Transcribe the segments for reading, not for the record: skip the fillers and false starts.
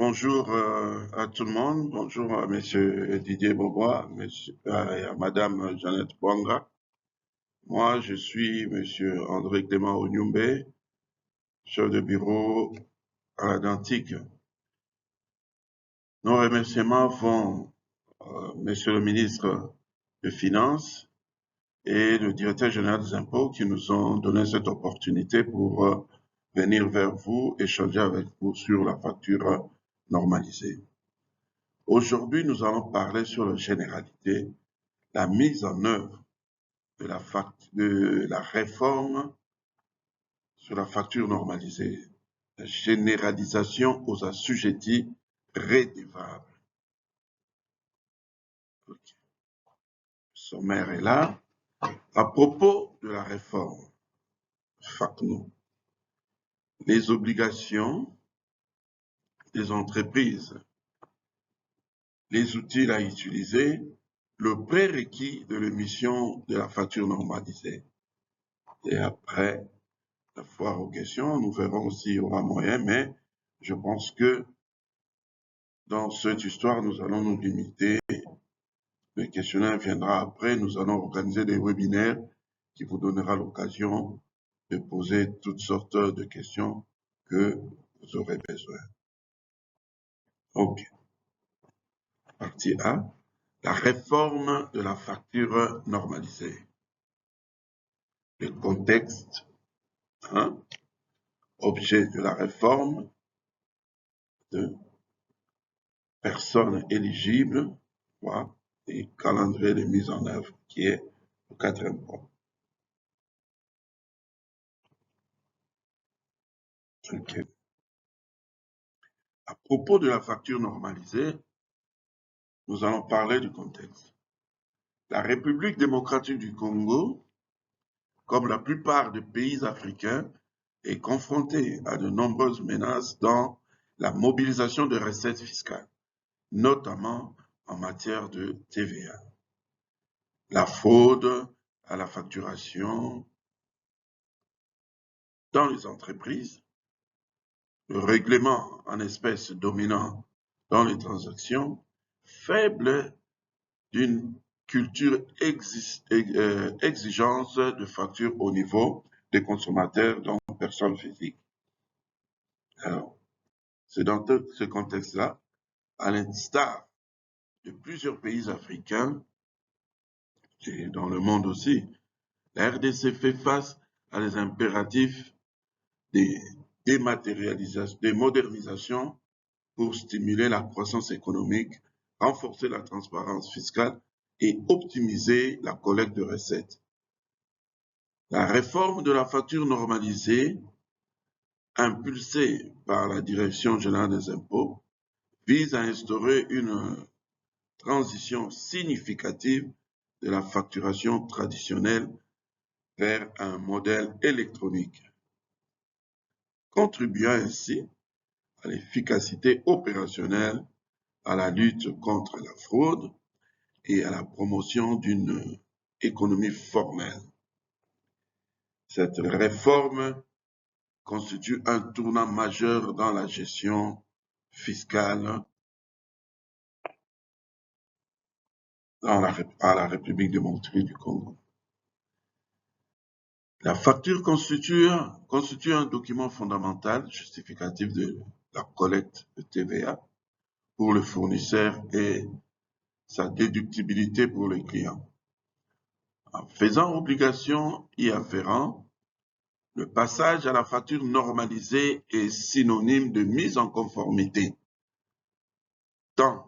Bonjour à tout le monde. Bonjour à Monsieur Didier Bobois, et à Madame Jeannette Bouanga. Moi, je suis Monsieur André Clément Onyumbe, chef de bureau à la Dantique. Nos remerciements vont Monsieur le ministre des Finances et le directeur général des impôts qui nous ont donné cette opportunité pour venir vers vous, échanger avec vous sur la facture normalisée. Aujourd'hui, nous allons parler sur la généralité, la mise en œuvre de la réforme sur la facture normalisée, la généralisation aux assujettis redevables. Le sommaire est là. À propos de la réforme, FACNO, les obligations des entreprises, les outils à utiliser, le prérequis de l'émission de la facture normalisée. Et après, la foire aux questions, nous verrons s'il y aura moyen, mais je pense que dans cette histoire, nous allons nous limiter. Le questionnaire viendra après. Nous allons organiser des webinaires qui vous donnera l'occasion de poser toutes sortes de questions que vous aurez besoin. OK. Partie A. La réforme de la facture normalisée. Le contexte. Objet de la réforme. De personnes éligibles. Et calendrier de mise en œuvre qui est le quatrième point. Okay. À propos de la facture normalisée, nous allons parler du contexte. La République démocratique du Congo, comme la plupart des pays africains, est confrontée à de nombreuses menaces dans la mobilisation de recettes fiscales, notamment en matière de TVA. La fraude à la facturation dans les entreprises, le règlement en espèces dominant dans les transactions, faible d'une culture exigence de facture au niveau des consommateurs, donc personnes physiques. Alors, c'est dans ce contexte-là, à l'instar de plusieurs pays africains et dans le monde aussi, la RDC fait face à des impératifs de dématérialisation, de modernisation pour stimuler la croissance économique, renforcer la transparence fiscale et optimiser la collecte de recettes. La réforme de la facture normalisée, impulsée par la Direction générale des impôts, vise à instaurer une transition significative de la facturation traditionnelle vers un modèle électronique, contribuant ainsi à l'efficacité opérationnelle, à la lutte contre la fraude et à la promotion d'une économie formelle. Cette réforme constitue un tournant majeur dans la gestion fiscale à la République démocratique du Congo. La facture constitue un document fondamental justificatif de la collecte de TVA pour le fournisseur et sa déductibilité pour les clients. En faisant obligation y afférent, le passage à la facture normalisée est synonyme de mise en conformité, tant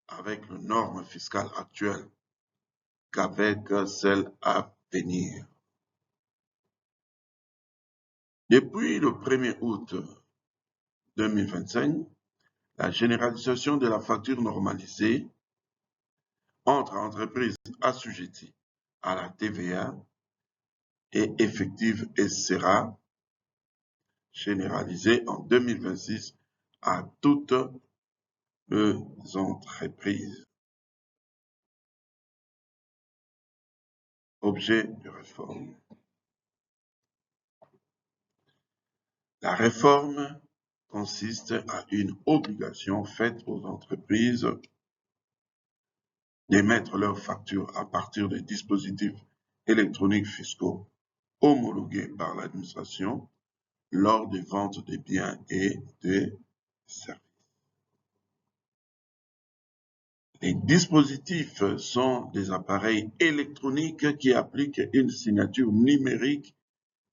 avec les normes fiscales actuelles qu'avec celles à venir. Depuis le 1er août 2025, la généralisation de la facture normalisée entre entreprises assujetties à la TVA est effective et sera généralisée en 2026 à toutes les entreprises. Objet de réforme. La réforme consiste à une obligation faite aux entreprises d'émettre leurs factures à partir des dispositifs électroniques fiscaux homologués par l'administration lors des ventes des biens et des services. Les dispositifs sont des appareils électroniques qui appliquent une signature numérique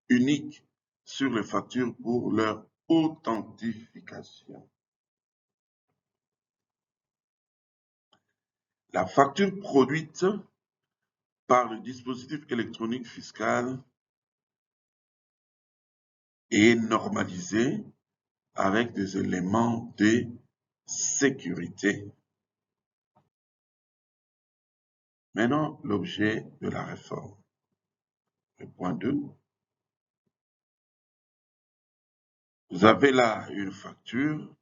unique sur les factures pour leur authentification. La facture produite par le dispositif électronique fiscal est normalisée avec des éléments de sécurité. Maintenant, l'objet de la réforme. Le point 2. Vous avez là une facture,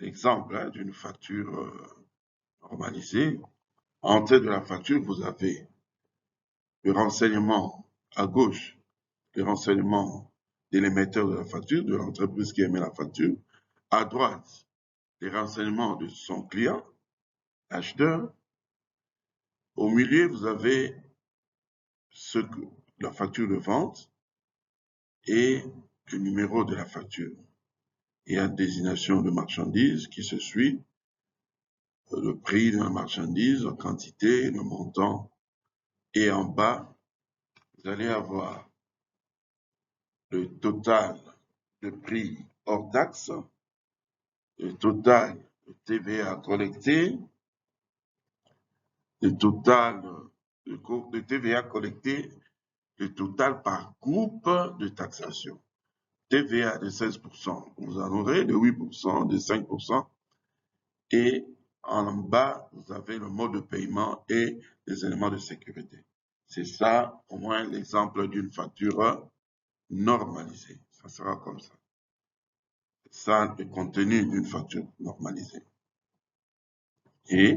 l'exemple d'une facture normalisée. En tête de la facture, vous avez le renseignement à gauche, les renseignements de l'émetteur de la facture, de l'entreprise qui émet la facture. À droite, les renseignements de son client, l'acheteur. Au milieu, vous avez la facture de vente et le numéro de la facture. Et la désignation de marchandise qui se suit, le prix de la marchandise, la quantité, le montant. Et en bas, vous allez avoir le total de prix hors taxe, le total de TVA collecté, le total de TVA collecté, le total par groupe de taxation. TVA de 16%, vous en aurez de 8%, de 5%, et en bas, vous avez le mode de paiement et les éléments de sécurité. C'est ça, au moins, l'exemple d'une facture normalisée. Ça sera comme ça. C'est ça le contenu d'une facture normalisée. Et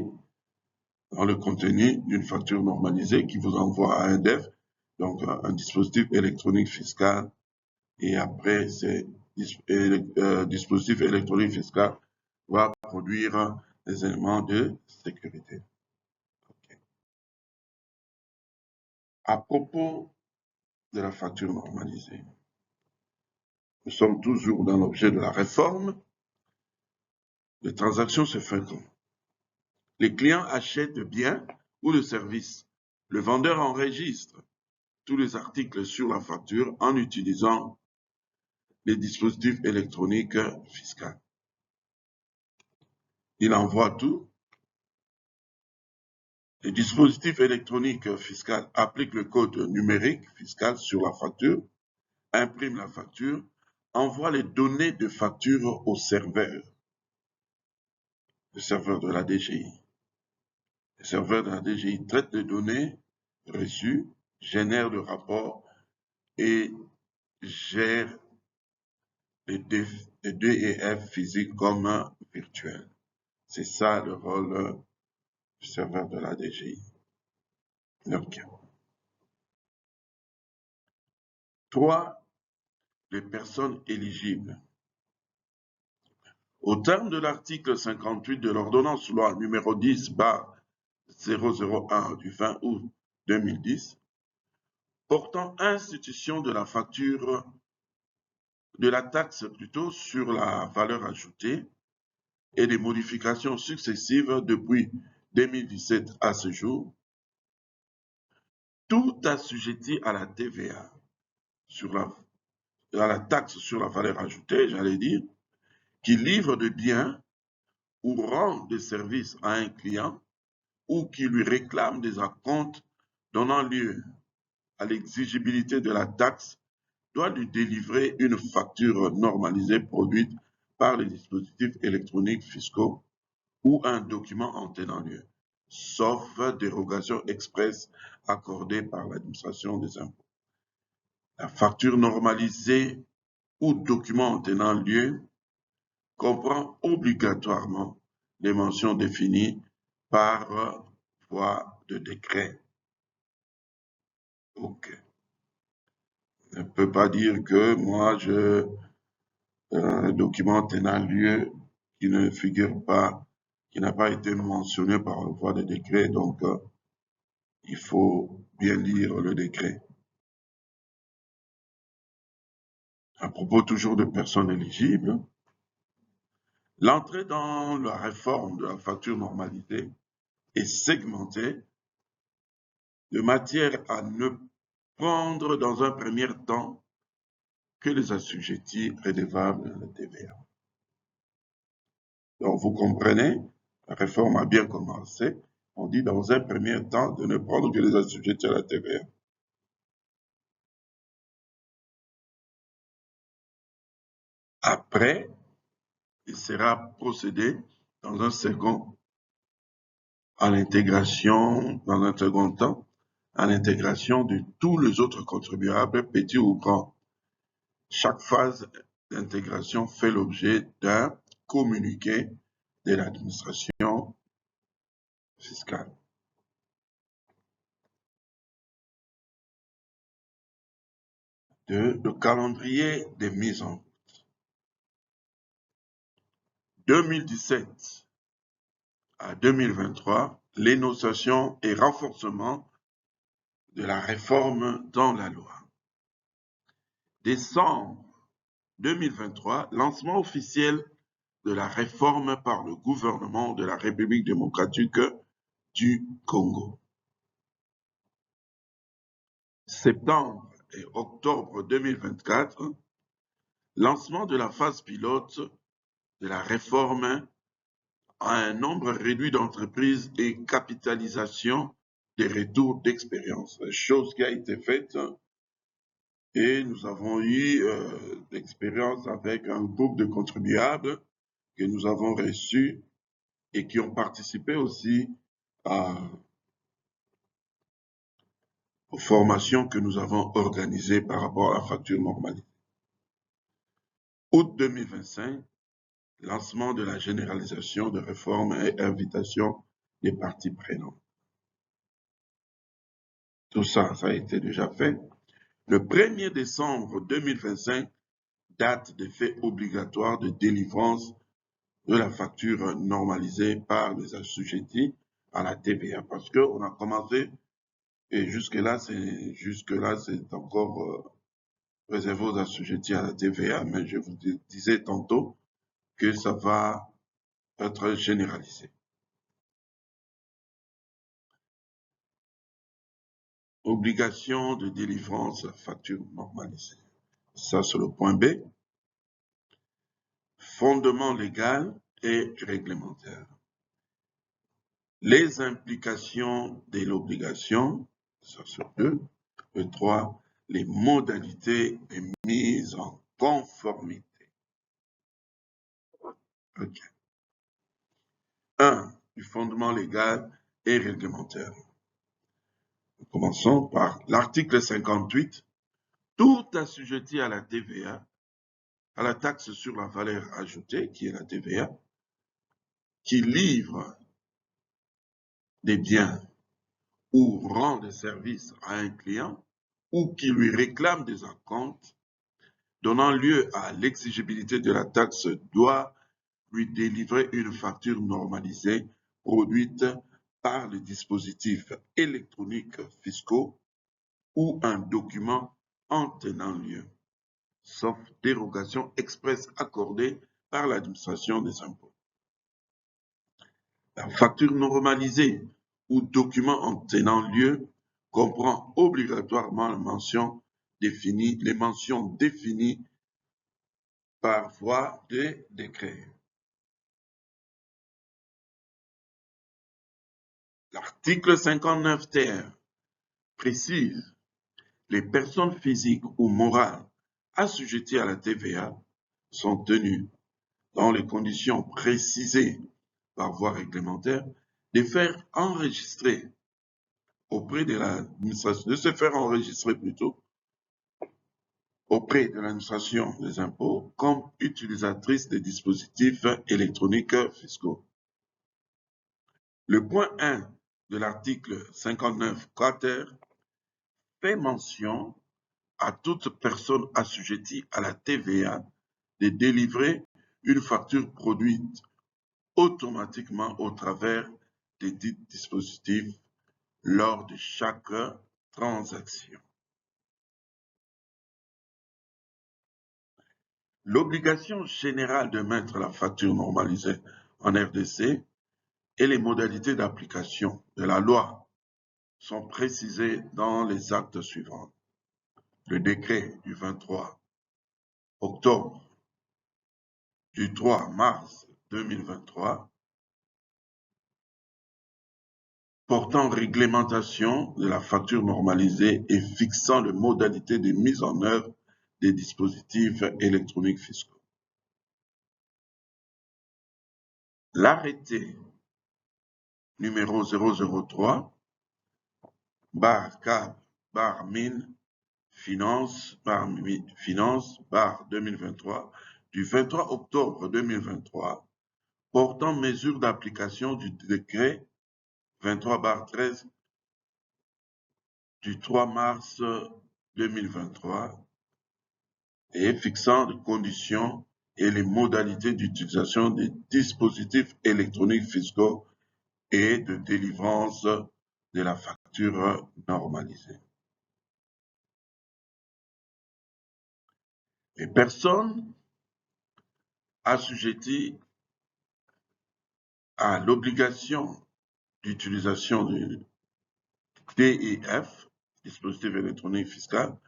dans le contenu d'une facture normalisée qui vous envoie à un DEF, donc un dispositif électronique fiscal, et après, ce dispositif électronique fiscal va produire des éléments de sécurité. Okay. À propos de la facture normalisée, nous sommes toujours dans l'objet de la réforme. Les transactions se font comme les clients achètent le bien ou le service. Le vendeur enregistre tous les articles sur la facture en utilisant les dispositifs électroniques fiscaux. Il envoie tout. Le dispositif électronique fiscal applique le code numérique fiscal sur la facture, imprime la facture, envoie les données de facture au serveur, le serveur de la DGI. Le serveur de la DGI traite les données reçues, génère le rapport et gère les DEF physiques comme virtuels. C'est ça le rôle du serveur de la DGI. Okay. 3. Les personnes éligibles. Au terme de l'article 58 de l'ordonnance loi numéro 10/001 du 20 août 2010, portant institution de la facture, de la taxe plutôt sur la valeur ajoutée et des modifications successives depuis 2017 à ce jour, tout assujetti à la TVA, à la taxe sur la valeur ajoutée, j'allais dire, qui livre des biens ou rend des services à un client ou qui lui réclame des acomptes donnant lieu à l'exigibilité de la taxe, doit lui délivrer une facture normalisée produite par les dispositifs électroniques fiscaux ou un document en tenant lieu, sauf dérogation expresse accordée par l'administration des impôts. La facture normalisée ou document en tenant lieu comprend obligatoirement les mentions définies par voie de décret. Ok. On ne peut pas dire que moi, un document tenant lieu qui ne figure pas, qui n'a pas été mentionné par voie de décret, donc il faut bien lire le décret. À propos toujours de personnes éligibles, l'entrée dans la réforme de la facture normalisée est segmentée de matière à ne prendre dans un premier temps que les assujettis redevables de la TVA. Donc vous comprenez, la réforme a bien commencé. On dit dans un premier temps de ne prendre que les assujettis à la TVA. Après, il sera procédé dans un second à l'intégration, dans un second temps, à l'intégration de tous les autres contribuables, petits ou grands. Chaque phase d'intégration fait l'objet d'un communiqué de l'administration fiscale. Le calendrier des mises en route. 2017 à 2023, l'énonciation et renforcement de la réforme dans la loi. Décembre 2023, lancement officiel de la réforme par le gouvernement de la République démocratique du Congo. Septembre et octobre 2024, lancement de la phase pilote de la réforme à un nombre réduit d'entreprises et capitalisation des retours d'expérience, chose qui a été faite et nous avons eu l'expérience avec un groupe de contribuables que nous avons reçus et qui ont participé aussi aux formations que nous avons organisées par rapport à la facture normalisée. Août 2025, lancement de la généralisation de réformes et invitation des parties prenantes. Tout ça, ça a été déjà fait. Le 1er décembre 2025, date d'effet obligatoire de délivrance de la facture normalisée par les assujettis à la TVA. Parce qu'on a commencé, et jusque-là, c'est encore réservé aux assujettis à la TVA, mais je vous disais tantôt que ça va être généralisé. Obligation de délivrance facture normalisée. Ça, c'est le point B. Fondement légal et réglementaire. Les implications de l'obligation, ça c'est 2. Le 3, les modalités de mise en conformité. OK. 1. Du fondement légal et réglementaire. Nous commençons par l'article 58. Tout assujetti à la TVA, à la taxe sur la valeur ajoutée, qui est la TVA, qui livre des biens ou rend des services à un client ou qui lui réclame des acomptes, donnant lieu à l'exigibilité de la taxe, doit lui délivrer une facture normalisée produite par les dispositifs électroniques fiscaux ou un document en tenant lieu, sauf dérogation expresse accordée par l'administration des impôts. La facture normalisée ou document en tenant lieu comprend obligatoirement les mentions définies par voie de décret. L'article 59 ter précise les personnes physiques ou morales assujetties à la TVA sont tenues, dans les conditions précisées par voie réglementaire, de faire enregistrer auprès de l'administration, de se faire enregistrer plutôt auprès de l'administration des impôts comme utilisatrice des dispositifs électroniques fiscaux. Le point 1 de l'article 59 quater fait mention à toute personne assujettie à la TVA de délivrer une facture produite automatiquement au travers des dits dispositifs lors de chaque transaction. L'obligation générale de mettre la facture normalisée en RDC et les modalités d'application de la loi sont précisées dans les actes suivants. Le décret du 23 octobre du 3 mars 2023 portant réglementation de la facture normalisée et fixant les modalités de mise en œuvre des dispositifs électroniques fiscaux. L'arrêté numéro 003 /CAP/MIN Finance 2023 du 23 octobre 2023 portant mesures d'application du décret 23/13 du 3 mars 2023 et fixant les conditions et les modalités d'utilisation des dispositifs électroniques fiscaux et de délivrance de la facture normalisée. Les personnes assujetties à l'obligation d'utilisation du DEF, dispositif électronique fiscal,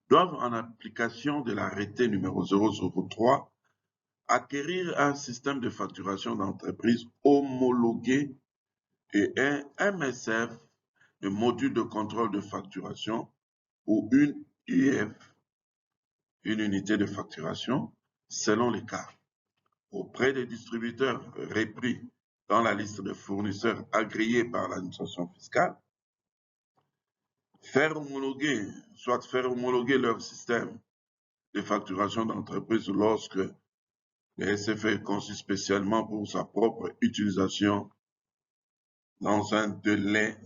doivent, en application de l'arrêté numéro 003, acquérir un système de facturation d'entreprise homologué et un MSF, le module de contrôle de facturation, ou une UF, une unité de facturation, selon les cas, auprès des distributeurs repris dans la liste de fournisseurs agréés par l'administration fiscale, faire homologuer leur système de facturation d'entreprise lorsque le SFE est conçu spécialement pour sa propre utilisation dans un délai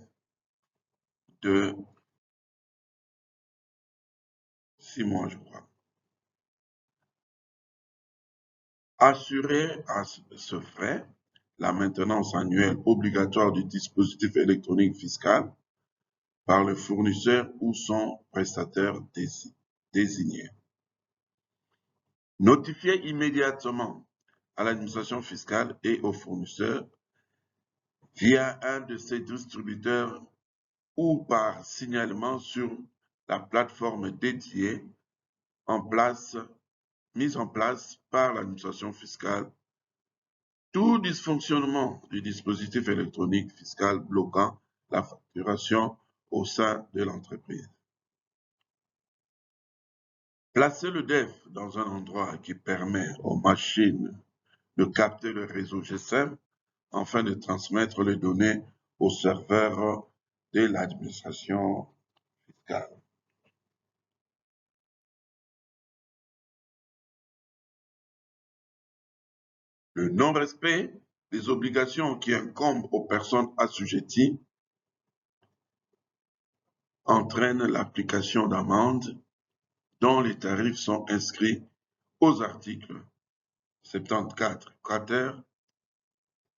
de 6 mois, je crois. Assurer à ce frais la maintenance annuelle obligatoire du dispositif électronique fiscal par le fournisseur ou son prestataire désigné. Notifier immédiatement à l'administration fiscale et au fournisseur via un de ses distributeurs ou par signalement sur la plateforme dédiée mise en place par l'administration fiscale, tout dysfonctionnement du dispositif électronique fiscal bloquant la facturation au sein de l'entreprise. Placer le DEF dans un endroit qui permet aux machines de capter le réseau GSM afin de transmettre les données au serveur de l'administration fiscale. Le non-respect des obligations qui incombent aux personnes assujetties entraîne l'application d'amendes dont les tarifs sont inscrits aux articles 74 quater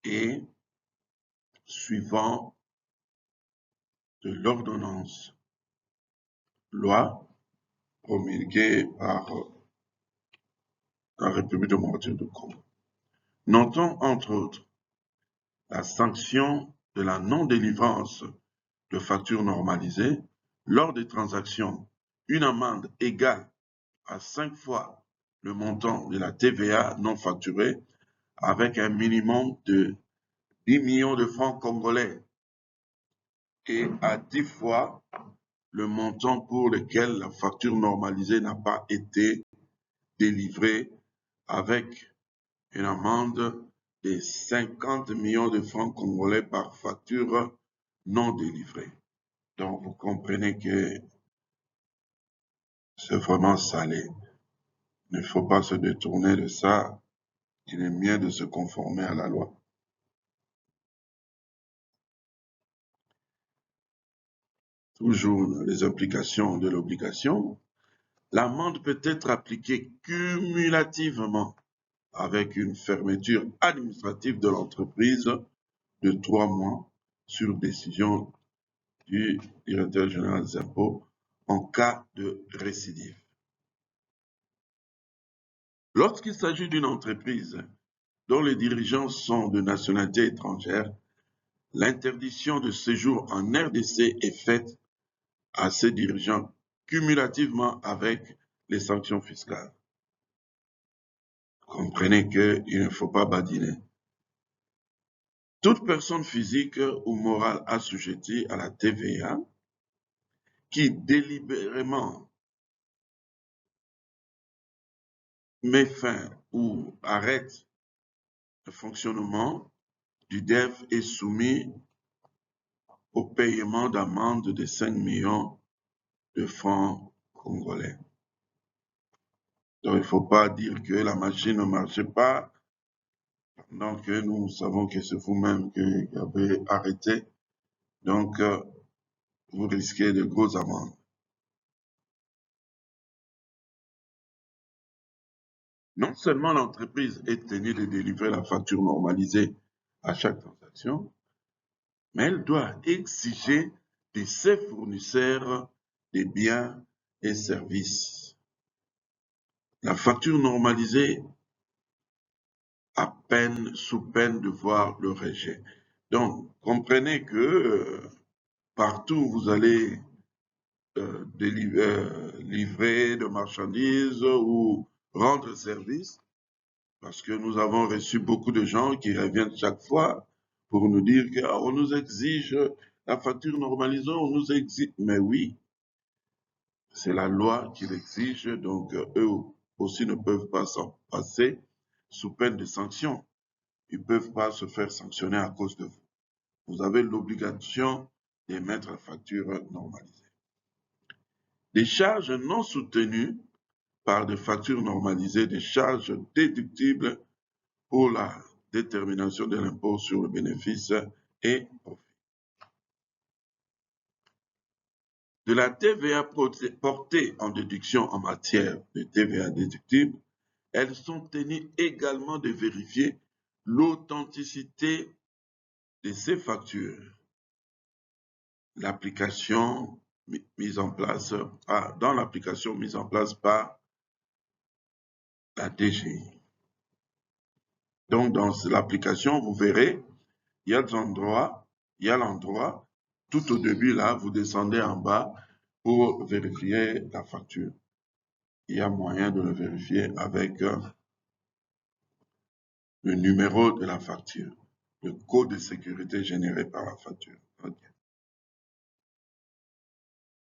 et suivant de l'ordonnance loi promulguée par la République démocratique du Congo. Notons entre autres la sanction de la non-délivrance de factures normalisées lors des transactions, une amende égale à 5 fois le montant de la TVA non facturée avec un minimum de 10 millions de francs congolais et à 10 fois le montant pour lequel la facture normalisée n'a pas été délivrée avec une amende de 50 millions de francs congolais par facture non délivrée. Donc, vous comprenez que c'est vraiment salé. Il ne faut pas se détourner de ça. Il est mieux de se conformer à la loi. Toujours les applications de l'obligation. L'amende peut être appliquée cumulativement avec une fermeture administrative de l'entreprise de 3 mois sur décision du directeur général des impôts en cas de récidive. Lorsqu'il s'agit d'une entreprise dont les dirigeants sont de nationalité étrangère, l'interdiction de séjour en RDC est faite à ces dirigeants cumulativement avec les sanctions fiscales. Comprenez qu'il ne faut pas badiner. Toute personne physique ou morale assujettie à la TVA qui délibérément met fin ou arrête le fonctionnement du DEF est soumis au paiement d'amende de 5 millions de francs congolais. Donc, il ne faut pas dire que la machine ne marchait pas, pendant que nous savons que c'est vous-même qui avez arrêté. Donc, vous risquez de grosses amendes. Non seulement l'entreprise est tenue de délivrer la facture normalisée à chaque transaction, mais elle doit exiger de ses fournisseurs des biens et services. La facture normalisée sous peine de voir le rejet. Donc, comprenez que partout où vous allez livrer de marchandises ou rendre service, parce que nous avons reçu beaucoup de gens qui reviennent chaque fois pour nous dire qu'on nous exige la facture normalisée, on nous exige. Mais oui, c'est la loi qui l'exige, donc eux aussi ne peuvent pas s'en passer sous peine de sanctions. Ils ne peuvent pas se faire sanctionner à cause de vous. Vous avez l'obligation d'émettre la facture normalisée. Des charges non soutenues par des factures normalisées, des charges déductibles pour la détermination de l'impôt sur le bénéfice et profit. De la TVA portée en déduction en matière de TVA déductible, elles sont tenues également de vérifier l'authenticité de ces factures. L'application mise en place dans l'application mise en place par la DGI. Donc, dans l'application, vous verrez, il y a l'endroit, tout au début, là, vous descendez en bas pour vérifier la facture. Il y a moyen de le vérifier avec le numéro de la facture, le code de sécurité généré par la facture. Okay.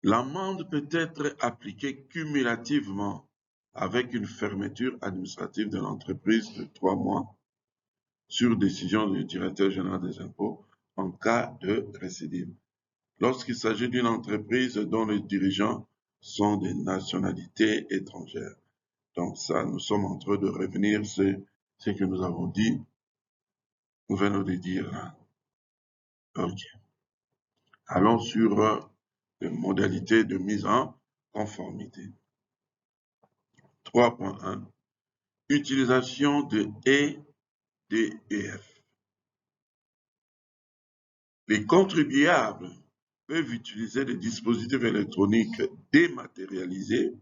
L'amende peut être appliquée cumulativement avec une fermeture administrative de l'entreprise de 3 mois sur décision du directeur général des impôts en cas de récidive. Lorsqu'il s'agit d'une entreprise dont les dirigeants sont des nationalités étrangères. Donc ça, nous sommes en train de revenir sur ce que nous avons dit. Nous venons de dire là. OK. Allons sur les modalités de mise en conformité. 3.1. Utilisation de EDF. Les contribuables peuvent utiliser des dispositifs électroniques dématérialisés,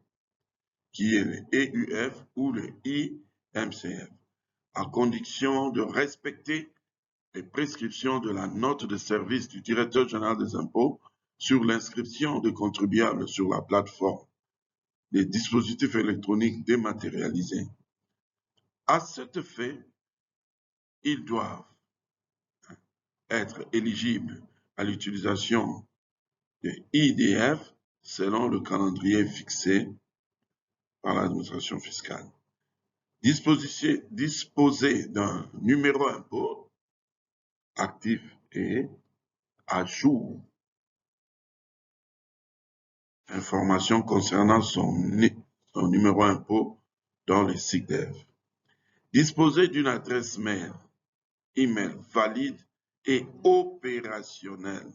qui est le EUF ou le IMCF, à condition de respecter les prescriptions de la note de service du directeur général des impôts sur l'inscription des contribuables sur la plateforme des dispositifs électroniques dématérialisés. À cet effet, ils doivent être éligibles à l'utilisation de IDF selon le calendrier fixé par l'administration fiscale. Disposer d'un numéro impôt actif et à jour. Informations concernant son numéro impôt dans le SICDEV. Disposer d'une adresse mail, email valide et opérationnelle.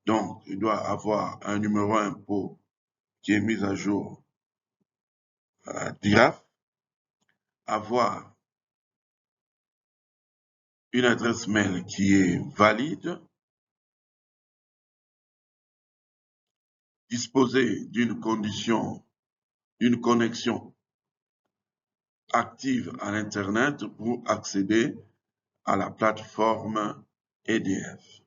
Donc, il doit avoir un numéro impôt qui est mis à jour DIRAF, avoir une adresse mail qui est valide, disposer d'une connexion active à l'Internet pour accéder à la plateforme EDF.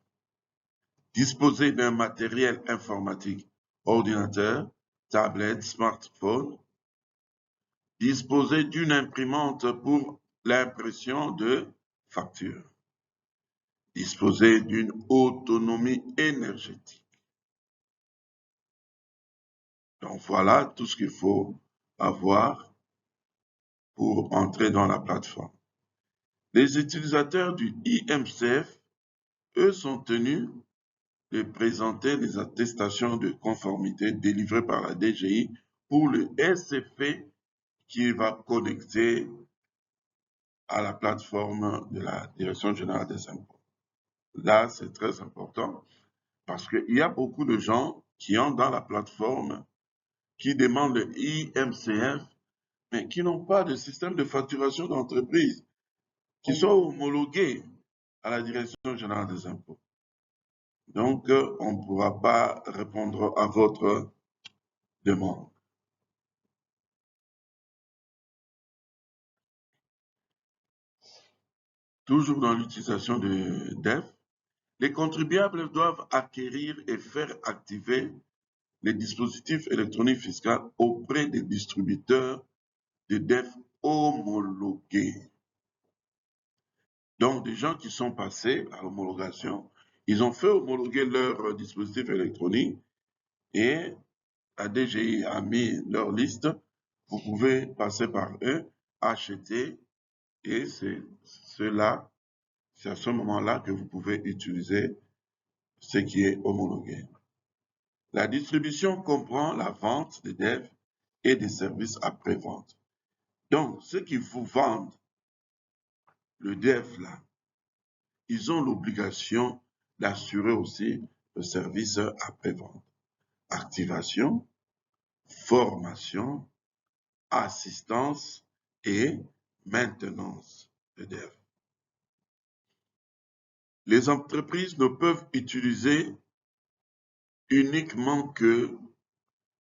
Disposer d'un matériel informatique, ordinateur, tablette, smartphone. Disposer d'une imprimante pour l'impression de factures. Disposer d'une autonomie énergétique. Donc voilà tout ce qu'il faut avoir pour entrer dans la plateforme. Les utilisateurs du IMCF, eux, sont tenus de présenter des attestations de conformité délivrées par la DGI pour le SFP qui va connecter à la plateforme de la Direction générale des impôts. Là, c'est très important parce qu'il y a beaucoup de gens qui entrent dans la plateforme, qui demandent le IMCF, mais qui n'ont pas de système de facturation d'entreprise, qui sont homologués à la Direction générale des impôts. Donc, on ne pourra pas répondre à votre demande. Toujours dans l'utilisation de DEF, les contribuables doivent acquérir et faire activer les dispositifs électroniques fiscaux auprès des distributeurs de DEF homologués. Donc, des gens qui sont passés à l'homologation, ils ont fait homologuer leur dispositif électronique et la DGI a mis leur liste. Vous pouvez passer par eux, acheter, et c'est à ce moment-là que vous pouvez utiliser ce qui est homologué. La distribution comprend la vente des DEF et des services après-vente. Donc, ceux qui vous vendent le DEF là, ils ont l'obligation d'assurer aussi le service après-vente. Activation, formation, assistance et maintenance de DEF. Les entreprises ne peuvent utiliser uniquement que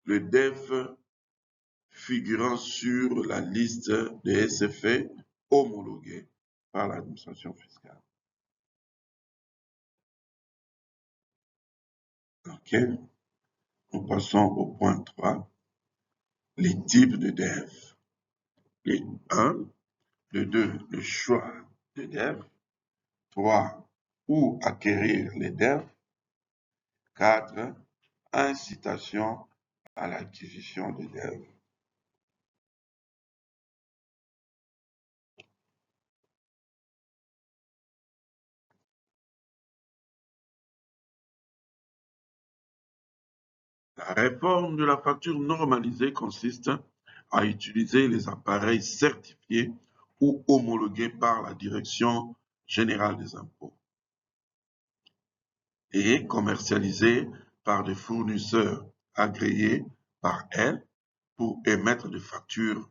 le DEF figurant sur la liste des SFE homologués par l'administration fiscale. OK. Nous passons au point 3. Les types de DEF. Le 1, le 2, le choix de DEF. 3, où acquérir les DEF. 4, incitation à l'acquisition de DEF. La réforme de la facture normalisée consiste à utiliser les appareils certifiés ou homologués par la Direction générale des impôts et commercialisés par des fournisseurs agréés par elle pour émettre des factures.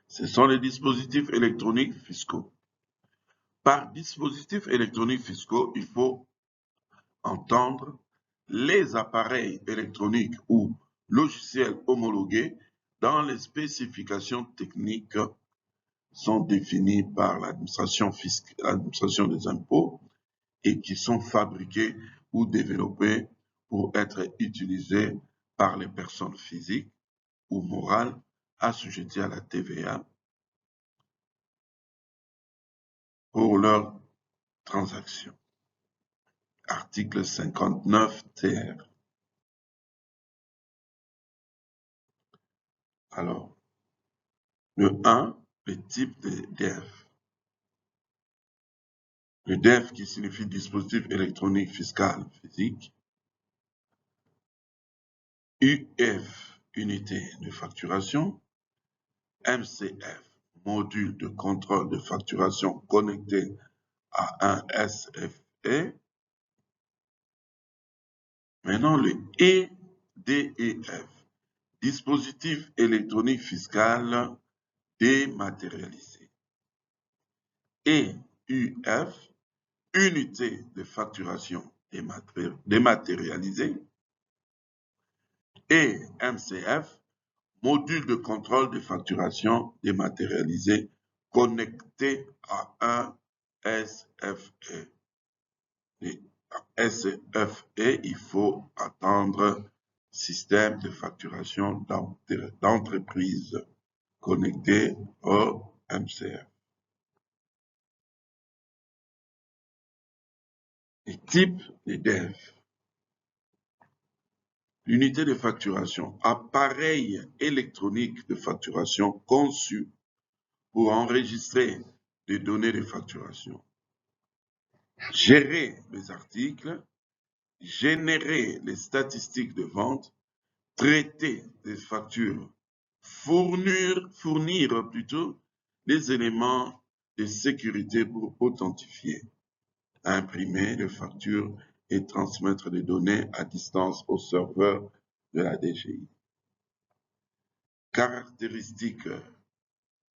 Ce sont les dispositifs électroniques fiscaux. Par dispositifs électroniques fiscaux, il faut entendre les appareils électroniques ou logiciels homologués dans les spécifications techniques sont définies par l'administration des impôts et qui sont fabriqués ou développés pour être utilisés par les personnes physiques ou morales assujetties à la TVA pour leurs transactions. Article 59 TR. Alors, le 1, le type de DEF. Le DEF qui signifie dispositif électronique fiscal physique. UF, unité de facturation. MCF, module de contrôle de facturation connecté à un SFE. Maintenant, le EDEF, dispositif électronique fiscal dématérialisé. Et UF, unité de facturation dématérialisée. Et MCF, module de contrôle de facturation dématérialisé connecté à un SFE. Et SFE, il faut attendre système de facturation d'entreprise connecté au MCF. Les types de DEF. L'unité de facturation, appareil électronique de facturation conçu pour enregistrer des données de facturation, gérer les articles, générer les statistiques de vente, traiter les factures, fournir plutôt les éléments de sécurité pour authentifier, imprimer les factures et transmettre les données à distance au serveur de la DGI. Caractéristiques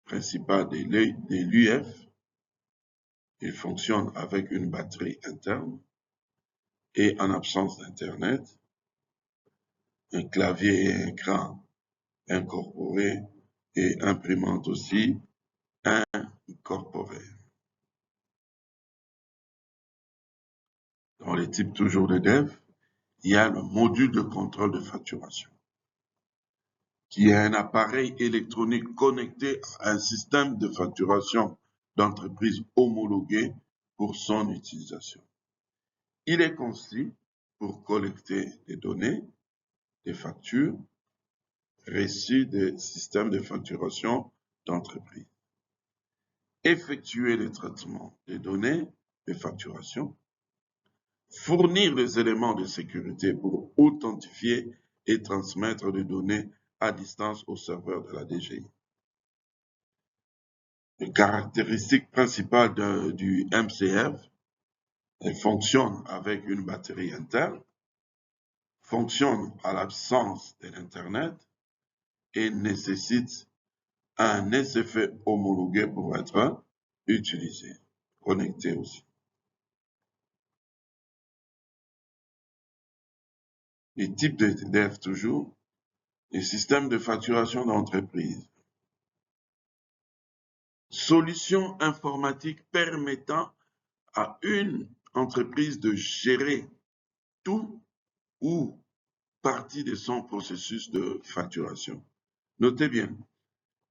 principales de l'UF, il fonctionne avec une batterie interne et en absence d'Internet, un clavier et un écran incorporés et imprimante aussi incorporée. Dans les types toujours de dev, il y a le module de contrôle de facturation, qui est un appareil électronique connecté à un système de facturation d'entreprise homologué pour son utilisation. Il est conçu pour collecter des données, des factures reçues des systèmes de facturation d'entreprise, effectuer le traitement des données de facturation, fournir les éléments de sécurité pour authentifier et transmettre les données à distance au serveur de la DGI. Les caractéristiques principales du MCF, elle fonctionne avec une batterie interne, fonctionne à l'absence de l'Internet et nécessite un SFE homologué pour être utilisé, connecté aussi. Les types de DEF toujours, les systèmes de facturation d'entreprise. Solutions informatiques permettant à une entreprise de gérer tout ou partie de son processus de facturation. Notez bien,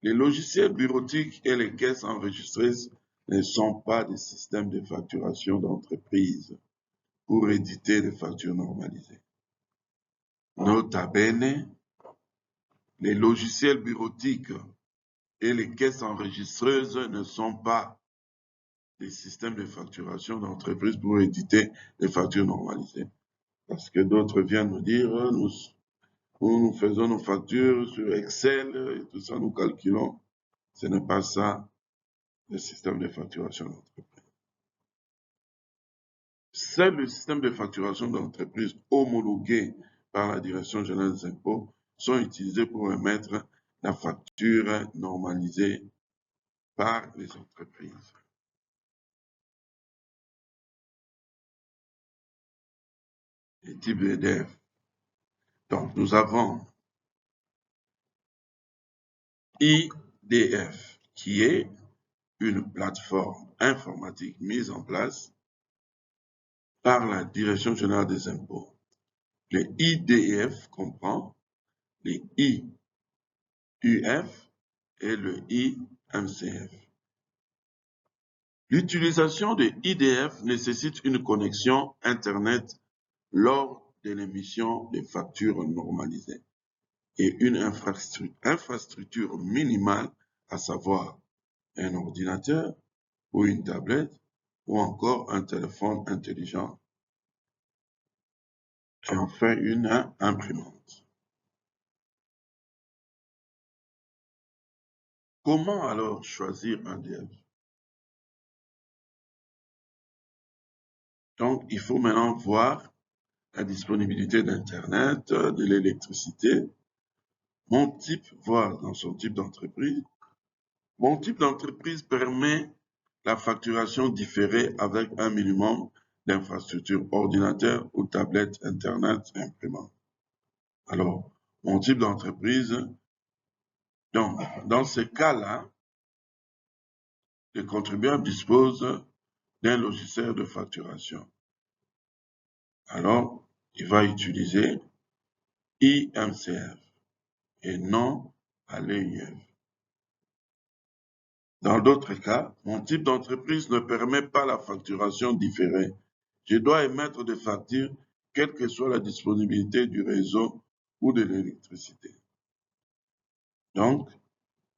les logiciels bureautiques et les caisses enregistreuses ne sont pas des systèmes de facturation d'entreprise pour éditer des factures normalisées. Nota bene, les logiciels bureautiques et les caisses enregistreuses ne sont pas des systèmes de facturation d'entreprise pour éditer des factures normalisées. Parce que d'autres viennent nous dire, nous faisons nos factures sur Excel et tout ça, nous calculons. Ce n'est pas ça, le système de facturation d'entreprise. Seul le système de facturation d'entreprise homologué par la Direction générale des impôts sont utilisés pour émettre la facture normalisée par les entreprises. Les types de dev. Donc, nous avons IDF, qui est une plateforme informatique mise en place par la Direction générale des impôts. Le IDF comprend les IUF et le IMCF. L'utilisation de IDF nécessite une connexion Internet lors de l'émission des factures normalisées et une infrastructure minimale, à savoir un ordinateur ou une tablette ou encore un téléphone intelligent et enfin une imprimante. Comment alors choisir un dev? Donc, il faut maintenant voir la disponibilité d'Internet, de l'électricité, Mon type, voire dans son type d'entreprise, mon type d'entreprise permet la facturation différée avec un minimum d'infrastructures ordinateur ou tablette, Internet, imprimante. Alors, mon type d'entreprise, donc, dans ce cas-là, le contribuable dispose d'un logiciel de facturation. Alors, il va utiliser IMCF et non à l'EIF. Dans d'autres cas, mon type d'entreprise ne permet pas la facturation différée. Je dois émettre des factures, quelle que soit la disponibilité du réseau ou de l'électricité. Donc,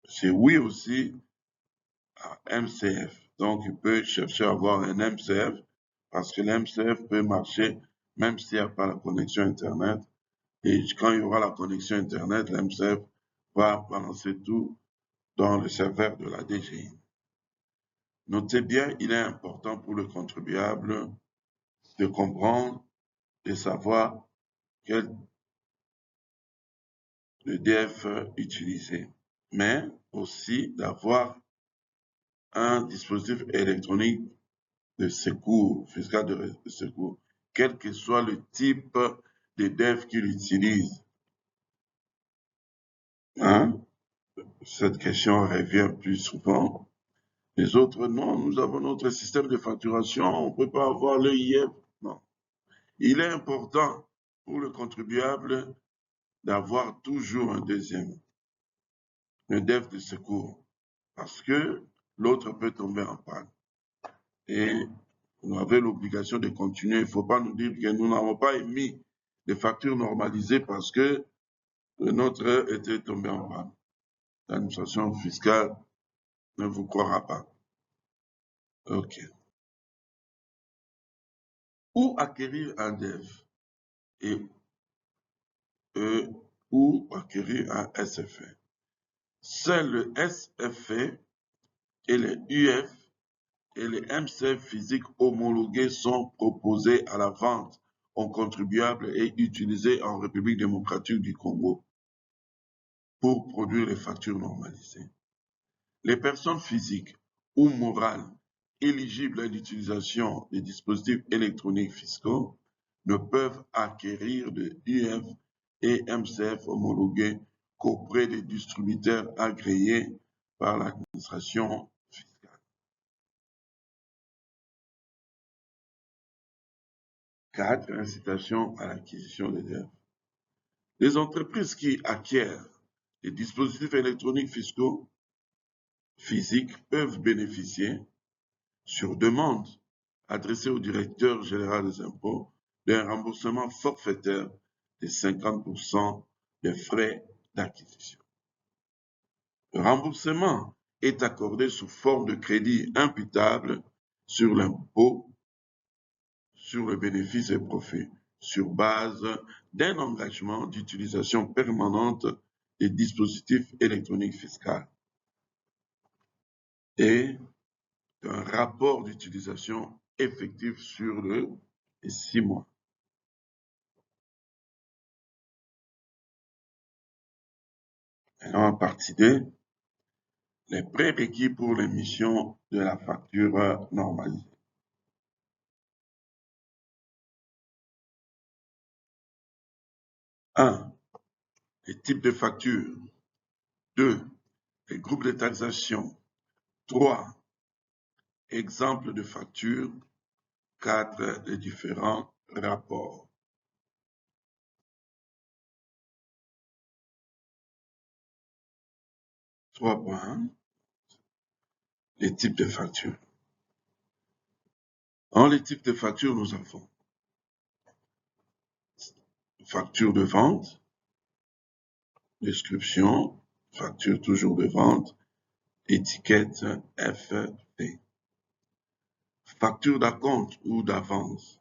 c'est oui aussi à MCF. Donc, il peut chercher à avoir un MCF parce que l'MCF peut marcher même s'il n'y a pas la connexion Internet. Et quand il y aura la connexion Internet, l'MCF va balancer tout dans le serveur de la DGI. Notez bien, il est important pour le contribuable de comprendre et savoir quel EDF utiliser, mais aussi d'avoir un dispositif électronique de secours, fiscal de secours, quel que soit le type d'EDF qu'il utilise. Hein? Cette question revient plus souvent. Les autres, non, nous avons notre système de facturation, on ne peut pas avoir l'EIF. Non. Il est important pour le contribuable d'avoir toujours un deuxième, un DEF de secours, parce que l'autre peut tomber en panne. Et vous avez l'obligation de continuer. Il ne faut pas nous dire que nous n'avons pas émis des factures normalisées parce que notre était tombé en panne. L'administration fiscale ne vous croira pas. OK. Où acquérir un DEF et ou acquérir un SFE? Seul le SFE et les UF et les MCF physiques homologués sont proposés à la vente aux contribuables et utilisés en République démocratique du Congo pour produire les factures normalisées. Les personnes physiques ou morales éligibles à l'utilisation des dispositifs électroniques fiscaux ne peuvent acquérir de UF et MCF homologués qu'auprès des distributeurs agréés par l'administration fiscale. 4. Incitation à l'acquisition des DEF. Les entreprises qui acquièrent des dispositifs électroniques fiscaux physiques peuvent bénéficier, sur demande adressée au directeur général des impôts, d'un remboursement forfaitaire de 50% des frais d'acquisition. Le remboursement est accordé sous forme de crédit imputable sur l'impôt sur le bénéfice et profit, sur base d'un engagement d'utilisation permanente des dispositifs électroniques fiscaux et d'un rapport d'utilisation effectif sur les 6 mois. Maintenant, à partie D, les prérequis pour l'émission de la facture normalisée. 1. Les types de factures. 2. Les groupes de taxation. 3. Exemples de factures. 4. Les différents rapports. Trois points. Les types de factures. Dans les types de factures, nous avons facture de vente, description, facture toujours de vente, étiquette FT. Facture d'acompte ou d'avance.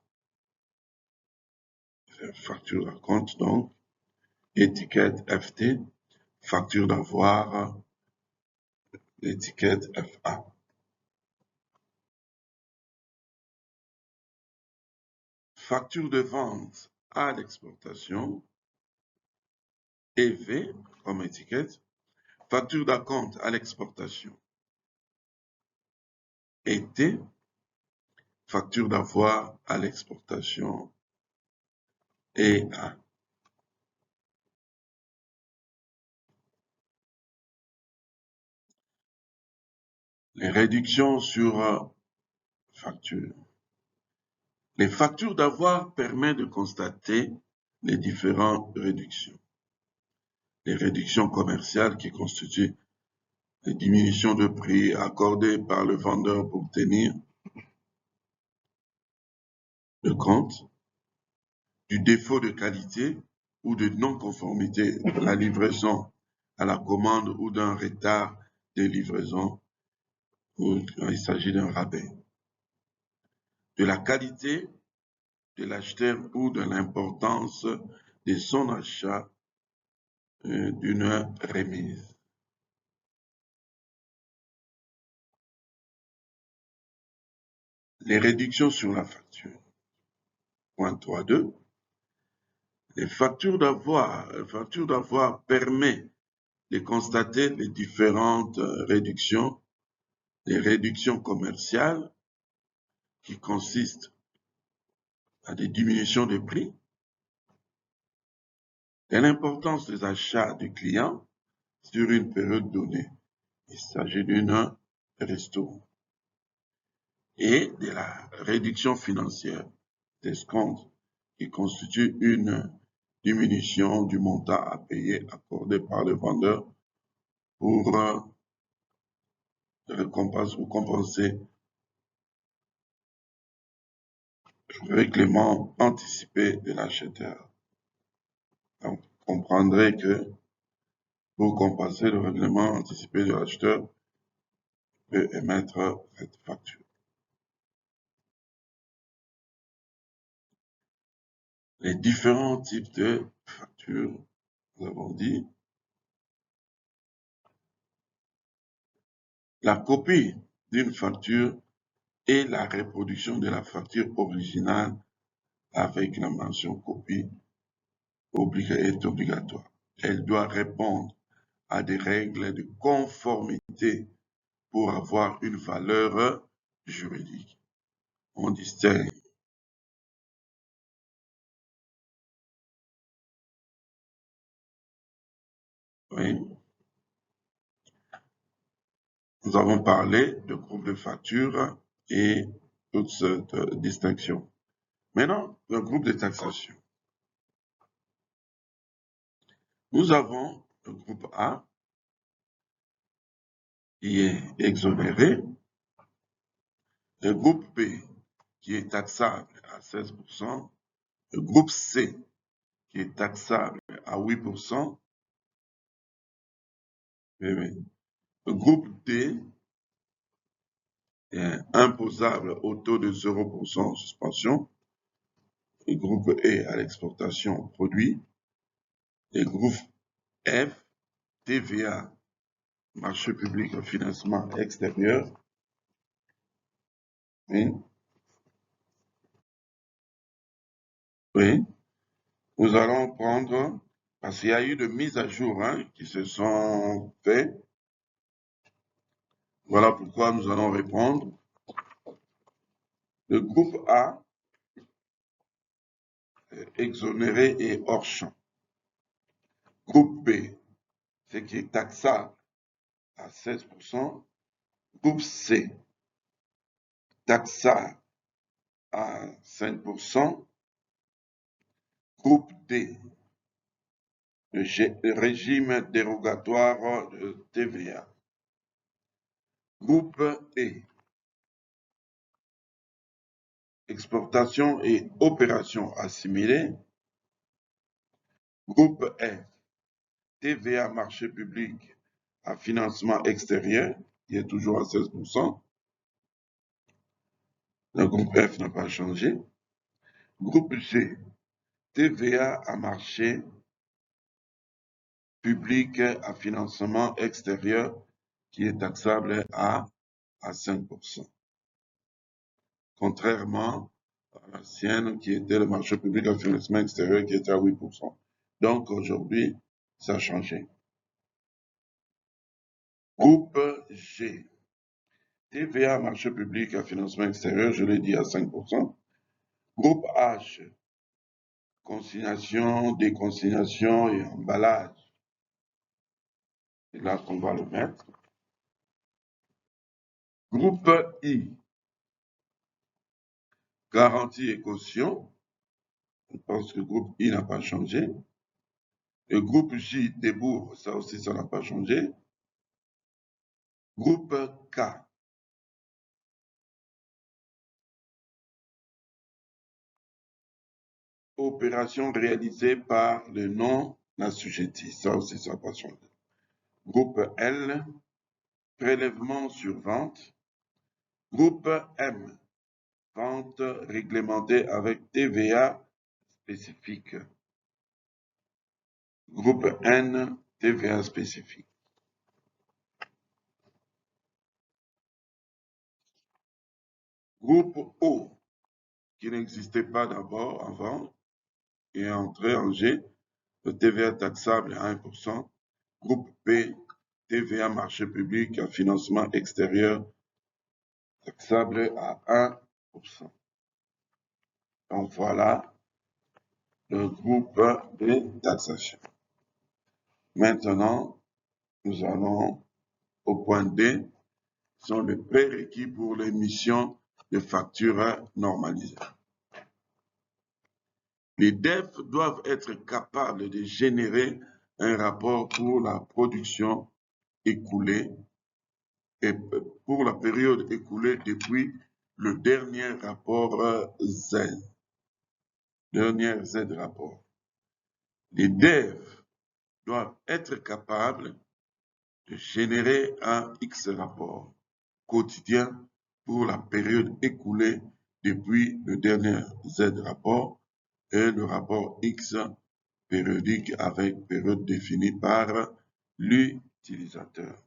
Facture d'acompte donc, étiquette FT, facture d'avoir, étiquette FA. Facture de vente à l'exportation, EV, comme étiquette. Facture d'acompte à l'exportation. Et T, facture d'avoir à l'exportation. Et A. Les réductions sur facture. Les factures d'avoir permettent de constater les différentes réductions. Les réductions commerciales qui constituent les diminutions de prix accordées par le vendeur pour obtenir le compte, du défaut de qualité ou de non-conformité de la livraison à la commande ou d'un retard de livraison ou quand il s'agit d'un rabais, de la qualité de l'acheteur ou de l'importance de son achat d'une remise. Les réductions sur la facture. Point 3.2. Les factures d'avoir permet de constater les différentes réductions, les réductions commerciales qui consistent à des diminutions de prix, et l'importance des achats du client sur une période donnée. Il s'agit d'une resto. Et de la réduction financière d'escompte qui constitue une diminution du montant à payer accordé par le vendeur pour compenser le règlement anticipé de l'acheteur. Donc, vous comprendrez que pour compenser le règlement anticipé de l'acheteur, peut émettre cette facture. Les différents types de factures, nous avons dit. La copie d'une facture et la reproduction de la facture originale avec la mention copie est obligatoire. Elle doit répondre à des règles de conformité pour avoir une valeur juridique. On distingue oui. Nous avons parlé de groupe de factures et toute cette distinction. Maintenant, le groupe de taxation. Nous avons le groupe A qui est exonéré, le groupe B qui est taxable à 16%, le groupe C qui est taxable à 8%, le groupe D est imposable au taux de 0% en suspension, le groupe E à l'exportation produit, le groupe F, TVA, marché public, financement extérieur, oui, oui. Nous allons prendre, parce qu'il y a eu de mises à jour qui se sont faites. Voilà pourquoi nous allons répondre. Le groupe A, exonéré et hors champ. Groupe B, ce qui est taxable à 16%. Groupe C, taxable à 5%. Groupe D, le régime dérogatoire de TVA. Groupe E, exportation et opérations assimilées. Groupe F, TVA marché public à financement extérieur, qui est toujours à 16%. Le groupe F n'a pas changé. Groupe G, TVA à marché public à financement extérieur, qui est taxable à 5%. Contrairement à l'ancienne qui était le marché public à financement extérieur qui était à 8%. Donc aujourd'hui, ça a changé. Groupe G, TVA, marché public à financement extérieur, je l'ai dit à 5%. Groupe H, consignation, déconsignation et emballage. C'est là qu'on va le mettre. Groupe I, garantie et caution. Je pense que le groupe I n'a pas changé. Le groupe J, débours, ça aussi, ça n'a pas changé. Groupe K, opération réalisée par le non-assujetti, ça aussi, ça n'a pas changé. Groupe L, prélèvement sur vente. Groupe M, vente réglementée avec TVA spécifique. Groupe N, TVA spécifique. Groupe O, qui n'existait pas d'abord avant, et est entré en G, le TVA taxable à 1%. Groupe P, TVA marché public à financement extérieur taxable à 1%. Donc voilà le groupe de taxation. Maintenant, nous allons au point D, qui sont les prérequis pour l'émission de factures normalisées. Les DEF doivent être capables de générer un rapport pour la production écoulée et pour la période écoulée depuis le dernier rapport Z. Dernier Z rapport. Les DEF doivent être capables de générer un X rapport quotidien pour la période écoulée depuis le dernier Z rapport et le rapport X périodique avec période définie par l'utilisateur.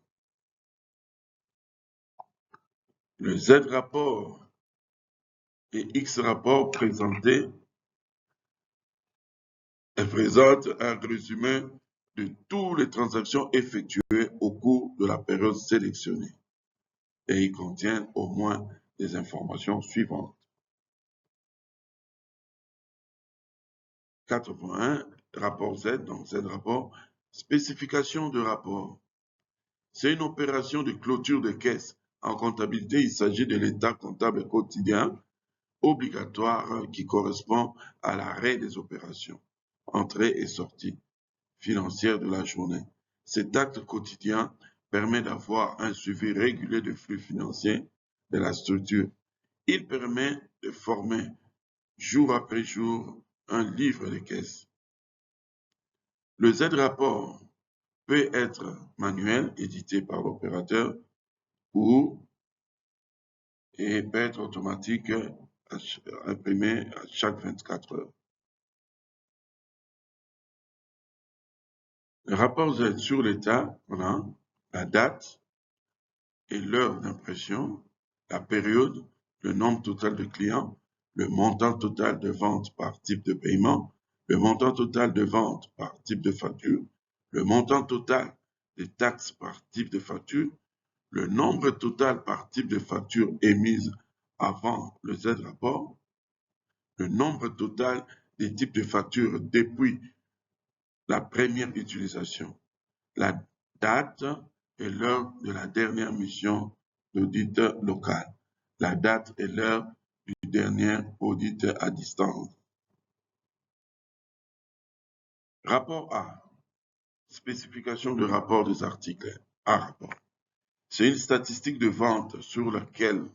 Le Z rapport et X rapport présentés présente un résumé de toutes les transactions effectuées au cours de la période sélectionnée et il contient au moins les informations suivantes. 4.1, rapport Z, donc Z rapport, spécification de rapport. C'est une opération de clôture de caisse. En comptabilité, il s'agit de l'état comptable quotidien obligatoire qui correspond à l'arrêt des opérations, entrée et sortie financière de la journée. Cet acte quotidien permet d'avoir un suivi régulier des flux financiers de la structure. Il permet de former jour après jour un livre de caisse. Le Z-rapport peut être manuel, édité par l'opérateur, ou et peut être automatique, imprimé à chaque 24 heures. Le rapport Z sur l'état, on a la date et l'heure d'impression, la période, le nombre total de clients, le montant total de vente par type de paiement, le montant total de vente par type de facture, le montant total des taxes par type de facture, le nombre total par type de facture émise avant le Z-rapport, le nombre total des types de factures depuis la première utilisation, la date et l'heure de la dernière mission d'audit local, la date et l'heure du dernier audit à distance. Rapport A, spécification de rapport des articles. A rapport. C'est une statistique de vente sur laquelle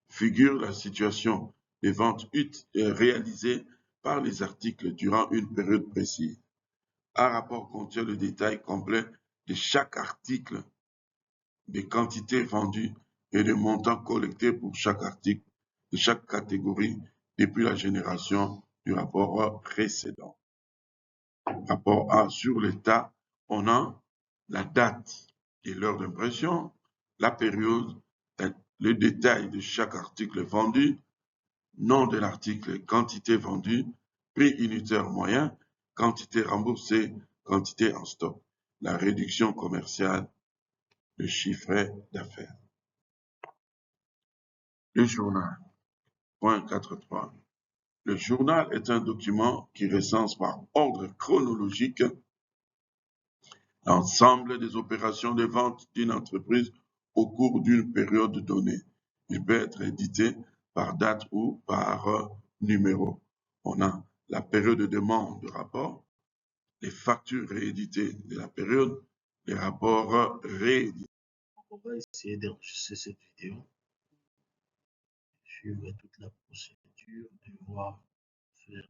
figure la situation des ventes réalisées par les articles durant une période précise. Un rapport contient le détail complet de chaque article, des quantités vendues et des montants collectés pour chaque article de chaque catégorie depuis la génération du rapport précédent. Rapport A sur l'état, on a la date et l'heure d'impression, la période, le détail de chaque article vendu, nom de l'article, quantité vendue, prix unitaire moyen, quantité remboursée, quantité en stock, la réduction commerciale le chiffre d'affaires. Le journal. Point 4.3. Le journal est un document qui recense par ordre chronologique l'ensemble des opérations de vente d'une entreprise au cours d'une période donnée. Il peut être édité par date ou par numéro. On a la période de demande de rapport, les factures rééditées de la période, les rapports réédités. On va essayer d'enregistrer cette vidéo, suivre toute la procédure, de voir faire